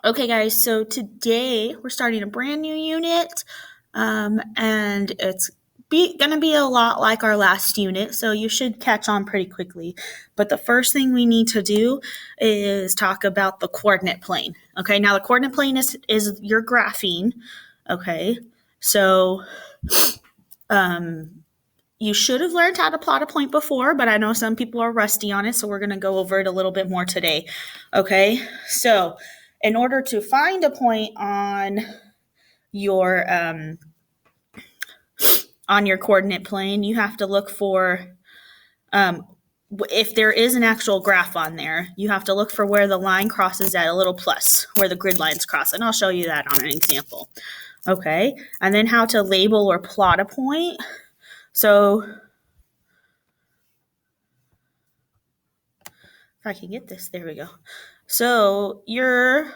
Okay, guys, so today we're starting a brand new unit, and it's going to be a lot like our last unit, so you should catch on pretty quickly. But the first thing we need to do is talk about the coordinate plane. Okay, now the coordinate plane is your graphene. Okay, so you should have learned how to plot a point before, but I know some people are rusty on it, so we're going to go over it a little bit more today. Okay, so in order to find a point your on your coordinate plane, you have to look for if there is an actual graph on there, you have to look for where the line crosses at a little plus, where the grid lines cross, and I'll show you that on an example. Okay, and then how to label or plot a point. So if I can get this, there we go. So your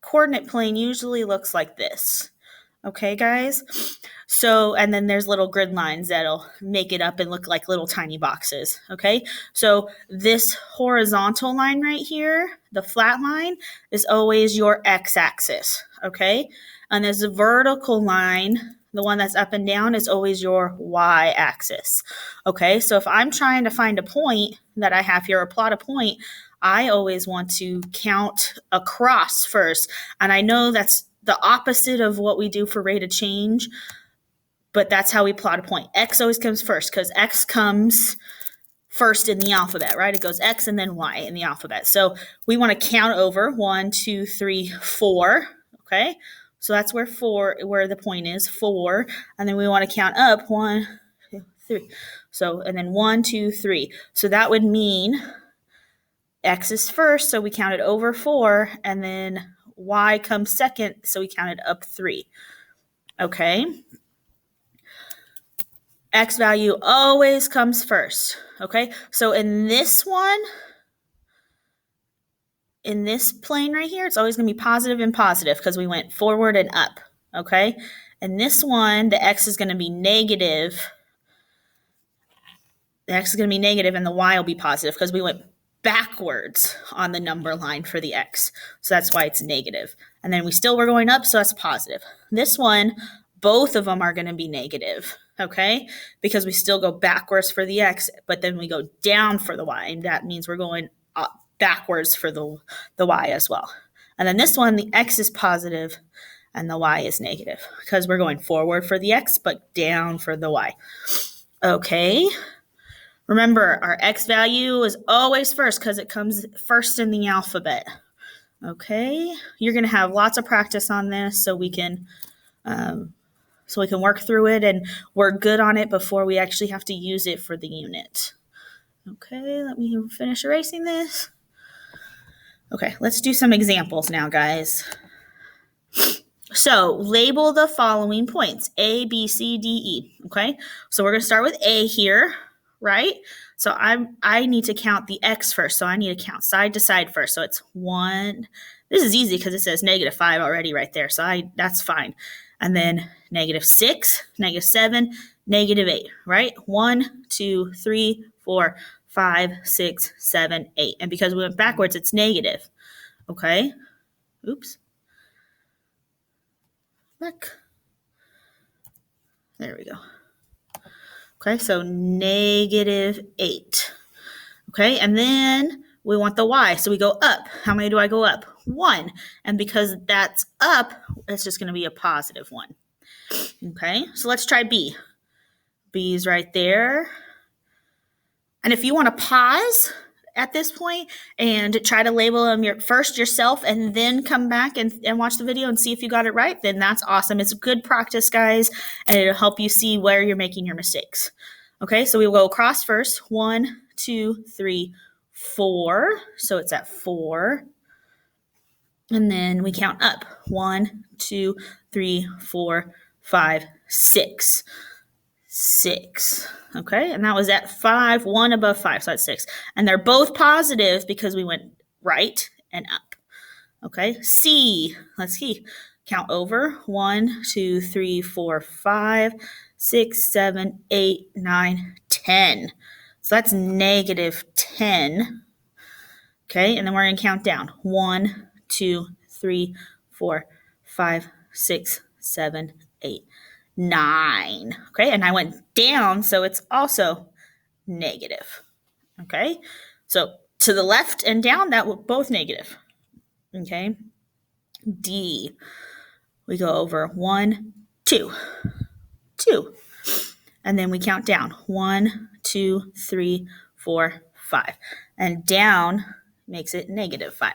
coordinate plane usually looks like this. Okay, guys? So, and then there's little grid lines that'll make it up and look like little tiny boxes. Okay, so this horizontal line right here, the flat line, is always your x-axis. Okay, and this vertical line, the one that's up and down, is always your y-axis. Okay, so if I'm trying to find a point that I have here or plot a point, I always want to count across first. And I know that's the opposite of what we do for rate of change, but that's how we plot a point. X always comes first because X comes first in the alphabet, right? It goes X and then Y in the alphabet. So we want to count over 1, 2, 3, 4. Okay, so that's where the point is, 4, and then we want to count up 1, 2, 3. So and then 1, 2, 3. So that would mean X is first, so we counted over 4, and then Y comes second, so we counted up 3. Okay? X value always comes first. Okay? So in this plane right here, it's always going to be positive and positive because we went forward and up. Okay? And this one, the X is going to be negative. The X is going to be negative, and the Y will be positive because we went backwards on the number line for the X. So that's why it's negative. And then we still were going up, so that's positive. This one, both of them are going to be negative, okay? Because we still go backwards for the X, but then we go down for the Y. And that means we're going up backwards for the Y as well. And then this one, the X is positive and the Y is negative because we're going forward for the X, but down for the Y. Okay. Remember, our X value is always first because it comes first in the alphabet. Okay, you're going to have lots of practice on this so we can work through it and we're good on it before we actually have to use it for the unit. Okay, let me finish erasing this. Okay, let's do some examples now, guys. So label the following points, A, B, C, D, E. Okay, so we're going to start with A here. Right? So I need to count the X first. So I need to count side to side first. So it's 1. This is easy because it says -5 already right there. So that's fine. And then -6, -7, -8, right? 1, 2, 3, 4, 5, 6, 7, 8. And because we went backwards, it's negative. Okay? Oops. Look. There we go. Okay, so -8. Okay, and then we want the Y, so we go up. How many do I go up? 1. And because that's up, it's just going to be a positive 1. Okay, so let's try B. B is right there. And if you want to pause at this point and try to label them first yourself and then come back and watch the video and see if you got it right, then that's awesome. It's good practice, guys, and it'll help you see where you're making your mistakes. Okay, so we'll go across first. 1, 2, 3, 4. So it's at 4. And then we count up. 1, 2, 3, 4, 5, 6. 6. Okay, and that was at 5, 1 above 5, so that's 6. And they're both positive because we went right and up. Okay, C. Let's see. Count over. 1, 2, 3, 4, 5, 6, 7, 8, 9, 10. So that's -10. Okay, and then we're going to count down. 1, 2, 3, 4, 5, 6, 7, 8, 9. Okay, and I went down, so it's also negative. Okay, so to the left and down, that were both negative. Okay, D. We go over 1, 2, 2. And then we count down 1, 2, 3, 4, 5. And down makes it negative 5.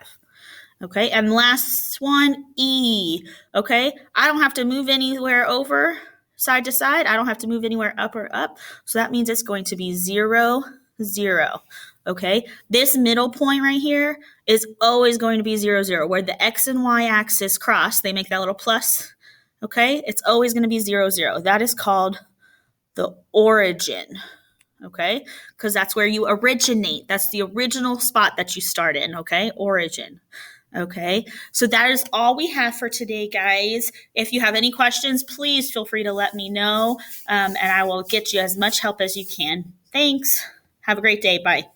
Okay, and last one, E. Okay, I don't have to move anywhere over side to side. I don't have to move anywhere up or up. So that means it's going to be 0, 0. Okay, this middle point right here is always going to be 0, 0. Where the X and Y axis cross, they make that little plus. Okay, it's always going to be 0, 0. That is called the origin. Okay, because that's where you originate. That's the original spot that you start in. Okay, origin. Okay, so that is all we have for today, guys. If you have any questions, please feel free to let me know, and I will get you as much help as you can. Thanks. Have a great day. Bye.